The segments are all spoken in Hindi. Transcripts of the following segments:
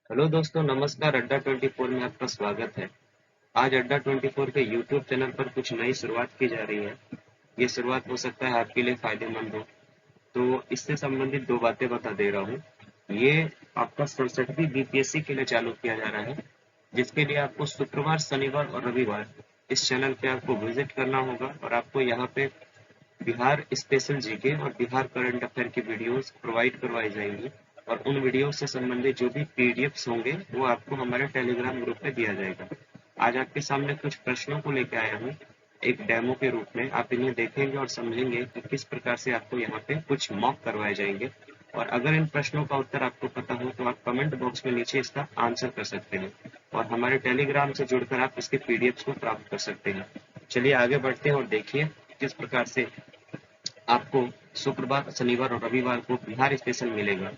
हेलो दोस्तों, नमस्कार। अड्डा 24 में आपका स्वागत है। आज अड्डा 24 के यूट्यूब चैनल पर कुछ नई शुरुआत की जा रही है। ये शुरुआत हो सकता है आपके लिए फायदेमंद हो, तो इससे संबंधित दो बातें बता दे रहा हूँ। ये आपका 67वीं बीपीएससी के लिए चालू किया जा रहा है, जिसके लिए आपको शुक्रवार, शनिवार और रविवार इस चैनल पे आपको विजिट करना होगा और आपको यहाँ पे बिहार स्पेशल जीके और बिहार करंट अफेयर की वीडियोस प्रोवाइड करवाई जाएंगी और उन वीडियो से संबंधित जो भी पीडीएफ्स होंगे वो आपको हमारे टेलीग्राम ग्रुप पे दिया जाएगा। आज आपके सामने कुछ प्रश्नों को लेकर आया हूँ एक डेमो के रूप में। आप इन्हें देखेंगे और समझेंगे कि किस प्रकार से आपको यहाँ पे कुछ मॉक करवाए जाएंगे। और अगर इन प्रश्नों का उत्तर आपको पता हो तो आप कमेंट बॉक्स में नीचे इसका आंसर कर सकते हैं और हमारे टेलीग्राम से जुड़कर आप इसके पीडीएफ्स को प्राप्त कर सकते हैं। चलिए आगे बढ़ते हैं और देखिए किस प्रकार से आपको शुक्रवार, शनिवार और रविवार को बिहार स्टेशन मिलेगा।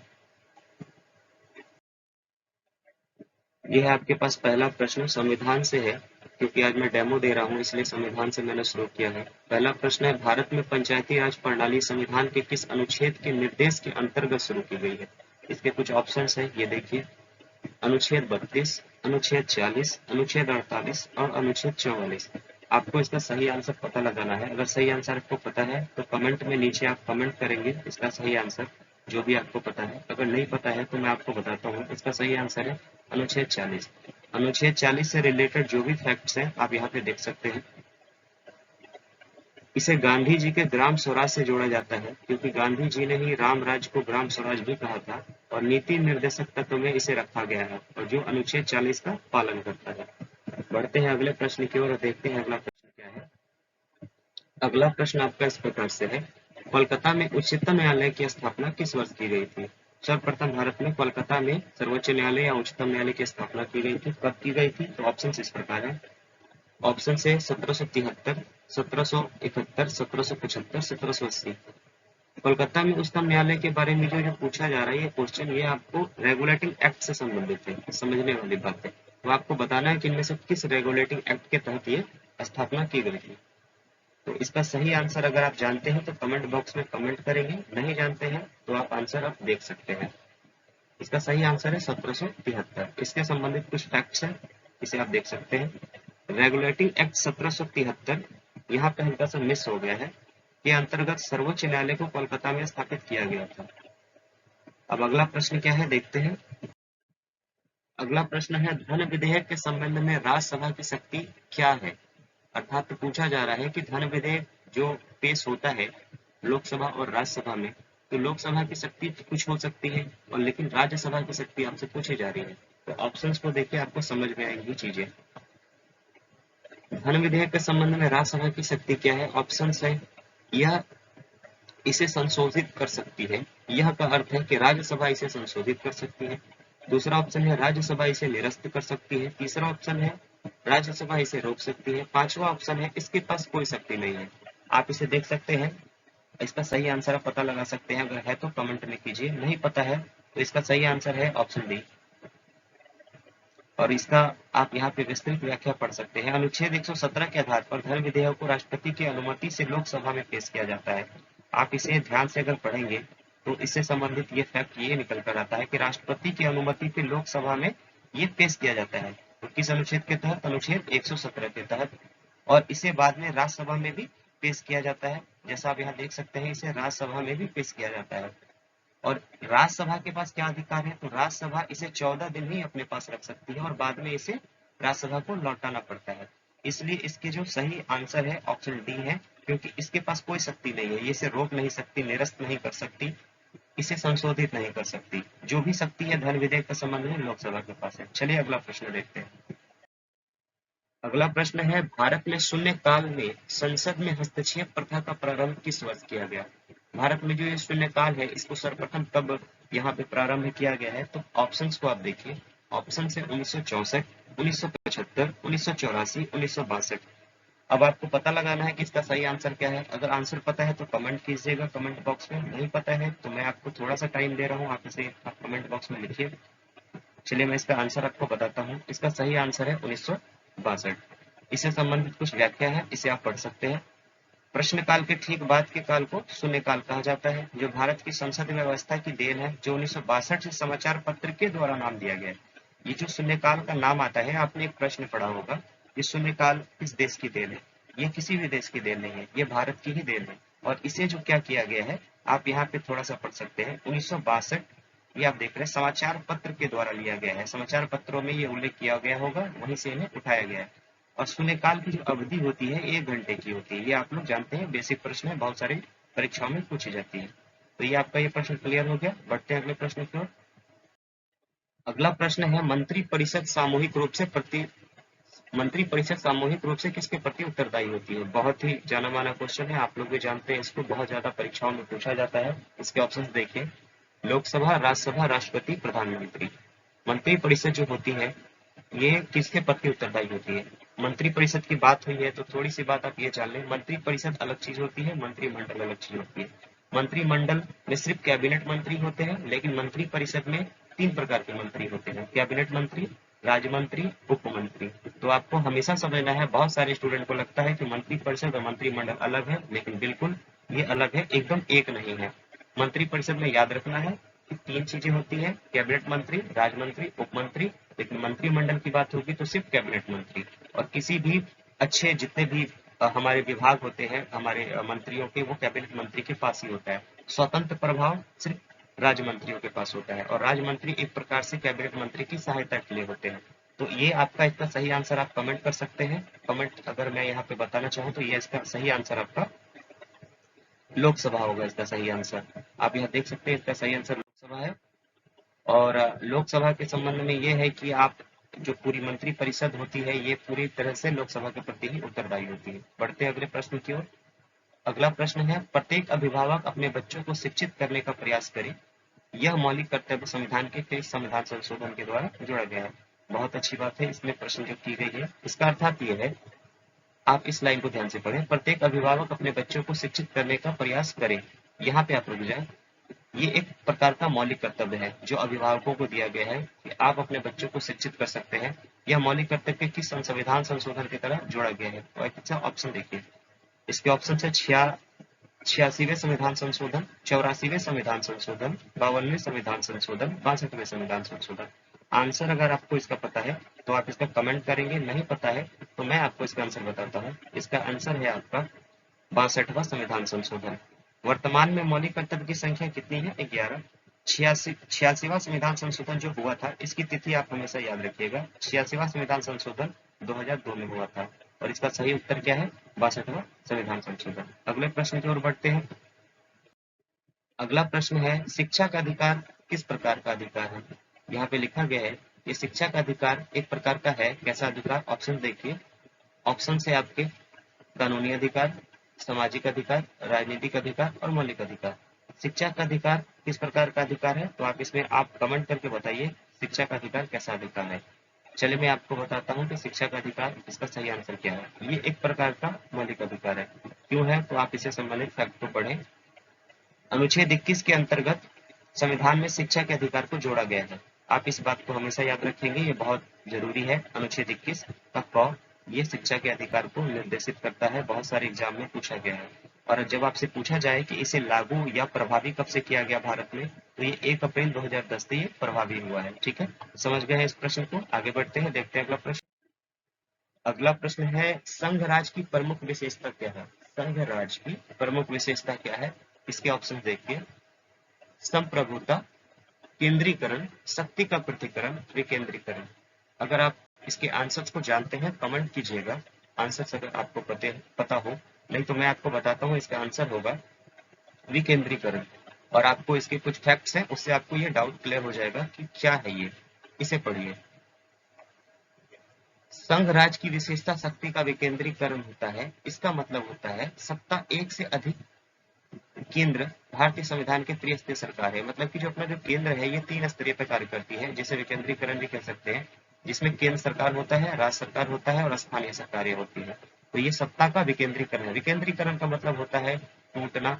ये है आपके पास पहला प्रश्न, संविधान से है। क्योंकि आज मैं डेमो दे रहा हूँ इसलिए संविधान से मैंने शुरू किया है। पहला प्रश्न है, भारत में पंचायती राज प्रणाली संविधान के किस अनुच्छेद के निर्देश के अंतर्गत शुरू की गई है? इसके कुछ ऑप्शंस है, ये देखिए। अनुच्छेद 32, अनुच्छेद 40, अनुच्छेद 48 और अनुच्छेद 44। आपको इसका सही आंसर पता लगाना है। अगर सही आंसर आपको पता है तो कमेंट में नीचे आप कमेंट करेंगे इसका सही आंसर, जो भी आपको पता है। अगर नहीं पता है तो मैं आपको बताता हूँ, इसका सही आंसर है अनुच्छेद 40। अनुच्छेद 40 से रिलेटेड जो भी फैक्ट्स हैं आप यहाँ पे देख सकते हैं। इसे गांधी जी के ग्राम स्वराज से जोड़ा जाता है क्योंकि गांधी जी ने ही राम राज्य को ग्राम स्वराज भी कहा था और नीति निर्देशक तत्व में इसे रखा गया है और जो अनुच्छेद 40 का पालन करता है। बढ़ते हैं अगले प्रश्न की ओर और देखते हैं अगला प्रश्न क्या है। अगला प्रश्न आपका इस प्रकार से है, कोलकाता में उच्चतम न्यायालय की स्थापना किस वर्ष की गई थी? सर्वप्रथम भारत में कोलकाता में सर्वोच्च न्यायालय या उच्चतम न्यायालय की स्थापना की गई थी, कब की गई थी? तो ऑप्शन इस प्रकार है। ऑप्शन से 1773, 1771, 1775, 1780। कोलकाता में उच्चतम न्यायालय के बारे में जो पूछा जा रहा है ये क्वेश्चन, ये आपको रेगुलेटिंग एक्ट से संबंधित है, समझने वाली बात है। तो आपको बताना है कि इनमें से किस रेगुलेटिंग एक्ट के तहत ये स्थापना की गई थी। तो इसका सही आंसर अगर आप जानते हैं तो कमेंट बॉक्स में कमेंट करेंगे, नहीं जानते हैं तो आप आंसर आप देख सकते हैं। इसका सही आंसर है 1773। इसके संबंधित कुछ फैक्ट्स हैं, इसे आप देख सकते हैं। रेगुलेटिंग एक्ट 1773 यहाँ पे हल्का सा मिस हो गया है, के अंतर्गत सर्वोच्च न्यायालय को कोलकाता में स्थापित किया गया था। अब अगला प्रश्न क्या है देखते हैं। अगला प्रश्न है, धन विधेयक के संबंध में राज्यसभा की शक्ति क्या है? अर्थात पूछा जा रहा है कि धन विधेयक जो पेश होता है लोकसभा और राज्यसभा में, तो लोकसभा की शक्ति कुछ हो सकती है और लेकिन राज्यसभा की शक्ति आपसे पूछी जा रही है। तो ऑप्शंस को देखिए आपको समझ में आएंगी चीजें। धन विधेयक के संबंध में राज्यसभा की शक्ति क्या है? ऑप्शंस है, यह इसे संशोधित कर सकती है। यह का अर्थ है कि राज्यसभा इसे संशोधित कर सकती है। दूसरा ऑप्शन है राज्यसभा इसे निरस्त कर सकती है। तीसरा ऑप्शन है राज्यसभा इसे रोक सकती है। पांचवा ऑप्शन है इसके पास कोई शक्ति नहीं है। आप इसे देख सकते हैं, इसका सही आंसर आप पता लगा सकते हैं। अगर है तो कमेंट में कीजिए, नहीं पता है तो इसका सही आंसर है ऑप्शन डी। और इसका आप यहाँ पे विस्तृत व्याख्या पढ़ सकते हैं। अनुच्छेद 117 के आधार पर धन विधेयक को राष्ट्रपति की अनुमति से लोकसभा में पेश किया जाता है। आप इसे ध्यान से अगर पढ़ेंगे तो इससे संबंधित ये फैक्ट ये निकल कर आता है कि राष्ट्रपति की अनुमति से लोकसभा में ये पेश किया जाता है। तो किस अनुच्छेद के तहत? अनुच्छेद 117 के तहत। और इसे बाद में राज्यसभा में भी पेश किया जाता है। जैसा आप यहाँ देख सकते हैं, इसे राज्यसभा में भी पेश किया जाता है। और राज्यसभा के पास क्या अधिकार है? तो राज्यसभा इसे 14 दिन ही अपने पास रख सकती है और बाद में इसे राज्यसभा को लौटाना पड़ता है। इसलिए इसके जो सही आंसर है ऑप्शन डी है, क्योंकि इसके पास कोई शक्ति नहीं है। ये इसे रोक नहीं सकती, निरस्त नहीं कर सकती, इसे संशोधित नहीं कर सकती। जो भी शक्ति है धन विधेयक के संबंध में लोकसभा के पास है। चलिए अगला प्रश्न देखते हैं। अगला प्रश्न है, भारत में शून्य काल में संसद में हस्तक्षेप प्रथा का प्रारंभ किस वर्ष किया गया? भारत में जो ये शून्य काल है इसको सर्वप्रथम कब यहाँ पे प्रारंभ किया गया है? तो ऑप्शंस को आप देखिए। ऑप्शन है 1964, 1975, 1984, 1962। अब आपको पता लगाना है कि इसका सही आंसर क्या है। अगर आंसर पता है तो कमेंट कीजिएगा कमेंट बॉक्स में, नहीं पता है तो मैं आपको थोड़ा सा टाइम दे रहा हूँ, आप इसे आप कमेंट बॉक्स में लिखिए। चलिए मैं इसका आंसर आपको बताता हूँ। इसका सही आंसर है 1962। इससे संबंधित कुछ व्याख्या है, इसे आप पढ़ सकते हैं। प्रश्नकाल के ठीक बाद के काल को शून्यकाल कहा जाता है, जो भारत की संसदीय व्यवस्था की देन है, जो 1962 से समाचार पत्र के द्वारा नाम दिया गया है। ये जो शून्यकाल का नाम आता है, आपने एक प्रश्न पढ़ा होगा, ये शून्यकाल किस देश की देन है? ये किसी भी देश की देन नहीं है, ये भारत की ही देन है। और इसे जो क्या किया गया है, आप यहाँ पे थोड़ा सा पढ़ सकते हैं, 1962, ये आप देख रहे हैं समाचार पत्र के द्वारा लिया गया है, समाचार पत्रों में ये उल्लेख किया गया होगा, वहीं से इन्हें उठाया गया है। और शून्यकाल की जो अवधि होती है 1 घंटे की होती है, ये आप लोग जानते हैं, बेसिक प्रश्न है, बहुत सारे परीक्षाओं में पूछी जाती है। तो ये आपका ये प्रश्न क्लियर हो गया। बढ़ते हैं अगले प्रश्न की ओर। अगला प्रश्न है, मंत्री परिषद सामूहिक रूप से किसके प्रति उत्तरदायी होती है? बहुत ही जाना माना क्वेश्चन है, आप लोग भी जानते हैं इसको, बहुत ज्यादा परीक्षाओं में पूछा जाता है। इसके ऑप्शंस देखिए, लोकसभा, राज्यसभा, राष्ट्रपति, प्रधानमंत्री। मंत्री परिषद जो होती है, ये किसके प्रति उत्तरदायी होती है? मंत्री परिषद की बात हुई है तो थोड़ी सी बात आप ये जान लें, मंत्री परिषद अलग चीज होती है, मंत्रिमंडल अलग चीज होती है। मंत्रिमंडल में सिर्फ कैबिनेट मंत्री होते हैं, लेकिन मंत्री परिषद में 3 प्रकार के मंत्री होते हैं, कैबिनेट मंत्री, राज्य मंत्री, उप मंत्री। तो आपको हमेशा समझना है, बहुत सारे स्टूडेंट को लगता है कि मंत्री परिषद और मंत्रिमंडल अलग है, लेकिन बिल्कुल ये अलग है, एकदम एक नहीं है। मंत्री परिषद में याद रखना है कि 3 चीजें होती है, कैबिनेट मंत्री, राज्य मंत्री, उप मंत्री। लेकिन मंत्रिमंडल की बात होगी तो सिर्फ कैबिनेट मंत्री। और किसी भी अच्छे जितने भी हमारे विभाग होते हैं, हमारे मंत्रियों के, वो कैबिनेट मंत्री के पास ही होता है। स्वतंत्र प्रभाव सिर्फ राज्य मंत्रियों के पास होता है, और राज्य मंत्री एक प्रकार से कैबिनेट मंत्री की सहायता के लिए होते हैं। तो ये आपका इसका सही आंसर आप कमेंट कर सकते हैं। कमेंट अगर मैं यहाँ पे बताना चाहूँ तो ये इसका सही आंसर आपका लोकसभा होगा, इसका सही आंसर। आप यहाँ देख सकते हैं, इसका सही आंसर लोकसभा है। और लोकसभा के संबंध में ये है कि आप जो पूरी मंत्री परिषद होती है, ये पूरी तरह से लोकसभा के प्रति ही उत्तरदायी होती है। बढ़ते हैं अगले प्रश्न की ओर। अगला प्रश्न है, प्रत्येक अभिभावक अपने बच्चों को शिक्षित करने का प्रयास करे, यह मौलिक कर्तव्य संविधान के किस संविधान संशोधन के द्वारा जोड़ा गया है? बहुत अच्छी बात है, इसमें प्रश्न जो की गई है, इसका अर्थात ये है, आप इस लाइन को ध्यान से पढ़ें, प्रत्येक अभिभावक अपने बच्चों को शिक्षित करने का प्रयास करे। यहाँ पे आप रुक जाए, ये एक प्रकार का मौलिक कर्तव्य है जो अभिभावकों को दिया गया है कि आप अपने बच्चों को शिक्षित कर सकते हैं। यह मौलिक कर्तव्य किस संविधान संशोधन की तरह जोड़ा गया है? तो अच्छा ऑप्शन देखिए, इसके ऑप्शन है 86वें संविधान संशोधन, 84वें संविधान संशोधन, 52वें संविधान संशोधन, 62वें संविधान संशोधन। आंसर अगर आपको इसका पता है तो आप इसका कमेंट करेंगे, नहीं पता है तो मैं आपको इसका आंसर बताता हूँ। इसका आंसर है आपका 62वां संविधान संशोधन। वर्तमान में मौलिक कर्तव्य की संख्या कितनी है? 11। 86वां संविधान संशोधन जो हुआ था, इसकी तिथि आप हमेशा याद रखिएगा, 86वां संविधान संशोधन 2002 में हुआ था। और इसका सही उत्तर क्या है? 62वां संविधान संशोधन। अगले प्रश्न की ओर बढ़ते हैं। अगला प्रश्न है, शिक्षा का अधिकार किस प्रकार का अधिकार है? यहाँ पे लिखा गया है, ये शिक्षा का अधिकार एक प्रकार का है, कैसा अधिकार? ऑप्शन देखिए, ऑप्शन है आपके कानूनी अधिकार, सामाजिक अधिकार, राजनीतिक अधिकार और मौलिक अधिकार। शिक्षा का अधिकार किस प्रकार का अधिकार है? तो आप इसमें आप कमेंट करके बताइए, शिक्षा का अधिकार कैसा अधिकार है। चलिए मैं आपको बताता हूँ कि शिक्षा का अधिकार, इसका सही आंसर क्या है। ये एक प्रकार का मौलिक अधिकार है। क्यों है? तो आप इसे संबंधित फैक्ट को पढ़ें। अनुच्छेद 21 के अंतर्गत संविधान में शिक्षा के अधिकार को जोड़ा गया है। आप इस बात को हमेशा याद रखेंगे, ये बहुत जरूरी है। अनुच्छेद 21 का क, ये शिक्षा के अधिकार को निर्देशित करता है, बहुत सारे एग्जाम में पूछा गया है। और जब आपसे पूछा जाए कि इसे लागू या प्रभावी कब से किया गया भारत में, तो ये 1 अप्रैल 2010 से ये प्रभावी हुआ है। ठीक है, समझ गए हैं इस प्रश्न को? आगे बढ़ते हैं, देखते हैं अगला प्रश्न। अगला प्रश्न है, संघ राज की प्रमुख विशेषता क्या है? संघ राज की प्रमुख विशेषता क्या है? इसके ऑप्शन देखिए, संप्रभुता, केंद्रीकरण, शक्ति का पृथक्करण, विकेंद्रीकरण। अगर आप इसके आंसर्स को जानते हैं कमेंट कीजिएगा, आंसर्स अगर आपको पता हो, नहीं तो मैं आपको बताता हूँ, इसका आंसर होगा विकेंद्रीकरण। और आपको इसके कुछ फैक्ट्स हैं, उससे आपको ये डाउट क्लियर हो जाएगा कि क्या है ये। इसे पढ़िए, संघ राज की विशेषता शक्ति का विकेंद्रीकरण होता है। इसका मतलब होता है सत्ता एक से अधिक केंद्र भारतीय संविधान के त्रिस्तरीय सरकार है। मतलब कि जो अपना जो केंद्र है, ये 3 स्तरीय पे कार्य करती है, जिसे विकेंद्रीकरण भी कह सकते हैं, जिसमें केंद्र सरकार होता है, राज्य सरकार होता है और स्थानीय सरकारें होती है। तो ये सत्ता का विकेंद्रीकरण है। विकेंद्रीकरण का मतलब होता है टूटना,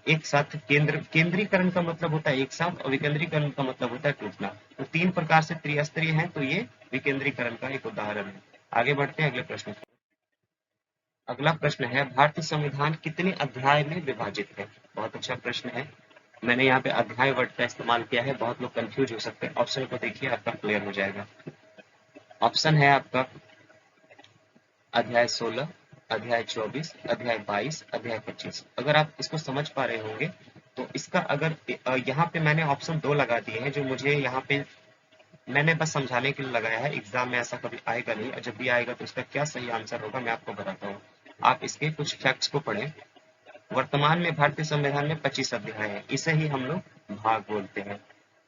एक साथ केंद्रीकरण का मतलब होता है एक साथ, और विकेंद्रीकरण का मतलब होता है टूटना। तो 3 प्रकार से त्रिस्तरीय है, तो ये विकेंद्रीकरण का एक उदाहरण है। आगे बढ़ते हैं अगले प्रश्न। अगला प्रश्न है, भारतीय संविधान कितने अध्याय में विभाजित है? बहुत अच्छा प्रश्न है। मैंने यहाँ पे अध्याय वर्ड का इस्तेमाल किया है, बहुत लोग कंफ्यूज हो सकते हैं। ऑप्शन को देखिए, आपका क्लियर हो जाएगा। ऑप्शन है आपका अध्याय 16, अध्याय 24, अध्याय 22, अध्याय 25। अगर आप इसको समझ पा रहे होंगे तो इसका अगर यहाँ पे मैंने ऑप्शन 2 लगा दिए हैं, जो मुझे यहाँ पे मैंने बस समझाने के लिए लगाया है। एग्जाम में ऐसा कभी आएगा नहीं, और जब भी आएगा तो इसका क्या सही आंसर होगा मैं आपको बताता हूँ। आप इसके कुछ फैक्ट्स को पढ़ें। वर्तमान में भारतीय संविधान में 25 अध्याय है, इसे ही हम लोग भाग बोलते हैं,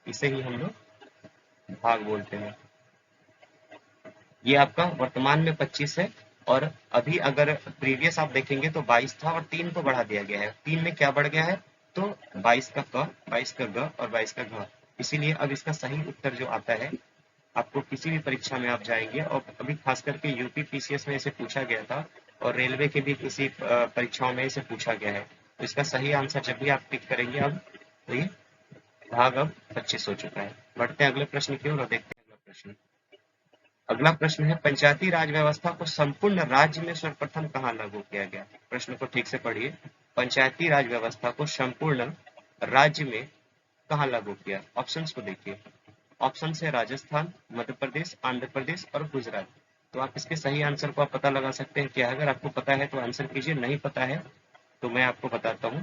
इसे ही हम लोग भाग बोलते हैं। ये आपका वर्तमान में 25 है, और अभी अगर प्रीवियस आप देखेंगे तो 22 था और 3 को बढ़ा दिया गया है। 3 में क्या बढ़ गया है, तो 22 का क, 22 का ग और 22 का घ। इसीलिए अब इसका सही उत्तर जो आता है, आपको किसी भी परीक्षा में आप जाएंगे, और अभी खास करके यूपी पीसीएस में इसे पूछा गया था, और रेलवे के भी किसी परीक्षाओं में इसे पूछा गया है। तो इसका सही आंसर जब भी आप टिक करेंगे अब, तो ये भाग अब 25 हो चुका है। बढ़ते हैं अगले प्रश्न की ओर और देखते हैं अगला प्रश्न। अगला प्रश्न है, पंचायती राज व्यवस्था को संपूर्ण राज्य में सर्वप्रथम कहाँ लागू किया गया? प्रश्न को ठीक से पढ़िए। पंचायती राज व्यवस्था को संपूर्ण राज्य में कहाँ लागू किया? ऑप्शंस को देखिए। ऑप्शन है राजस्थान, मध्य प्रदेश, आंध्र प्रदेश और गुजरात। तो आप इसके सही आंसर को आप पता लगा सकते हैं क्या? अगर आपको पता है तो आंसर कीजिए, नहीं पता है तो मैं आपको बताता हूँ।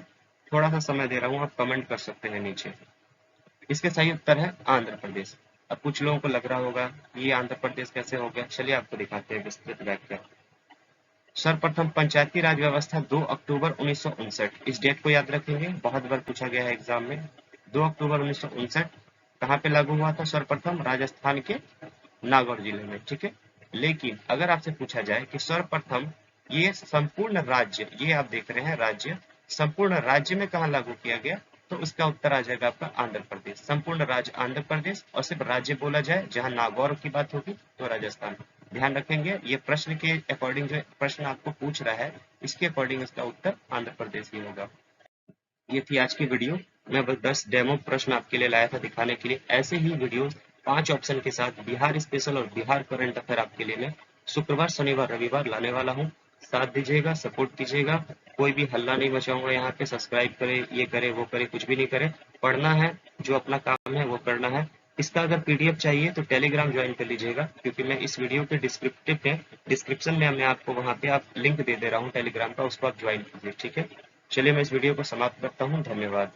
थोड़ा सा समय दे रहा हूँ, आप कमेंट कर सकते हैं नीचे। इसके सही उत्तर है आंध्र प्रदेश। अब कुछ लोगों को लग रहा होगा ये आंध्र प्रदेश कैसे हो गया, चलिए आपको दिखाते हैं विस्तृत व्याख्या। सर्वप्रथम पंचायती राज व्यवस्था 2 अक्टूबर 1959, इस डेट को याद रखेंगे, बहुत बार पूछा गया है एग्जाम में। 2 अक्टूबर 1959 कहाँ पे लागू हुआ था? सर्वप्रथम राजस्थान के नागौर जिले में, ठीक है। लेकिन अगर आपसे पूछा जाए कि सर्वप्रथम ये संपूर्ण राज्य, ये आप देख रहे हैं राज्य, संपूर्ण राज्य में कहाँ लागू किया गया, तो इसका उत्तर आ जाएगा आपका आंध्र प्रदेश। संपूर्ण राज्य आंध्र प्रदेश, और सिर्फ राज्य बोला जाए जहां नागौर की बात होगी तो राजस्थान। ध्यान रखेंगे, ये प्रश्न के अकॉर्डिंग जो प्रश्न आपको पूछ रहा है, इसके अकॉर्डिंग इसका उत्तर आंध्र प्रदेश ही होगा। ये थी आज की वीडियो। मैं बस 10 डेमो प्रश्न आपके लिए लाया था दिखाने के लिए। ऐसे ही वीडियो 5 ऑप्शन के साथ बिहार स्पेशल और बिहार करंट अफेयर आपके लिए मैं शुक्रवार, शनिवार, रविवार लाने वाला हूँ। साथ दीजिएगा, सपोर्ट कीजिएगा। कोई भी हल्ला नहीं मचाऊंगा यहाँ पे, सब्सक्राइब करे, ये करे, वो करे, कुछ भी नहीं करे। पढ़ना है, जो अपना काम है वो करना है। इसका अगर पीडीएफ चाहिए तो टेलीग्राम ज्वाइन कर लीजिएगा, क्योंकि मैं इस वीडियो के डिस्क्रिप्शन में मैं आपको वहाँ पे आप लिंक दे दे रहा हूँ टेलीग्राम का, उसको आप ज्वाइन कीजिए, ठीक है। चलिए मैं इस वीडियो को समाप्त करता हूँ, धन्यवाद।